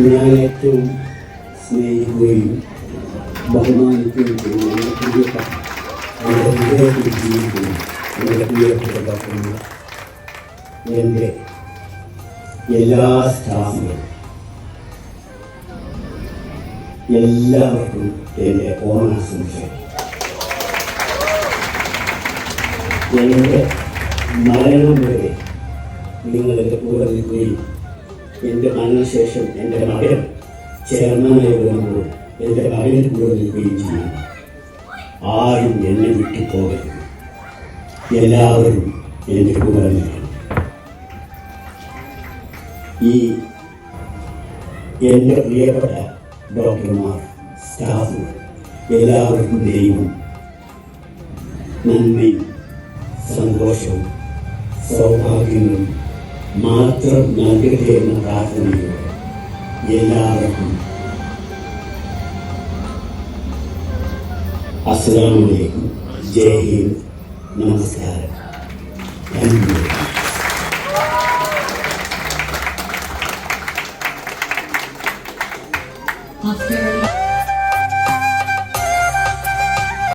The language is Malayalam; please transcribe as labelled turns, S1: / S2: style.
S1: ഞാൻ ഏറ്റവും സ്നേഹിക്കുകയും ബഹുമാനിക്കുകയും ചെയ്യുന്ന എൻ്റെ പ്രിയപ്പെട്ട എൻ്റെ ഹൃദയത്തിൽ ജീവിക്കുന്ന എൻ്റെ പ്രിയപ്പെട്ട എൻ്റെ എല്ലാ സ്റ്റാഫുകളും എല്ലാവർക്കും എൻ്റെ ഓണാശംസകൾ. എൻ്റെ മരണം വരെ നിങ്ങളുടെ കൂടെ നിൽക്കുകയും എൻ്റെ മരണശേഷം എൻ്റെ മകൻ ചെയർമാനായി വരുമ്പോൾ എൻ്റെ മകന് കൂടെ നിൽക്കുകയും ചെയ്യും. ആരും എന്നെ വിട്ടു പോകരുത്. എല്ലാവരും എൻ്റെ കൂടെ നിൽക്കണം. ഈ എൻ്റെ പ്രിയപ്പെട്ട ഡോക്ടർമാർ, സ്റ്റാഫ് എല്ലാവർക്കും ദൈവം നന്മയും സന്തോഷവും സൗഭാഗ്യങ്ങളും മാത്രം നൽകട്ടെ എന്ന പ്രാർത്ഥനയോടെ എല്ലാവർക്കും അസ്സലാമു അലൈക്കും. ജയ് ഹിന്ദ്. നമസ്കാരം. Thank you.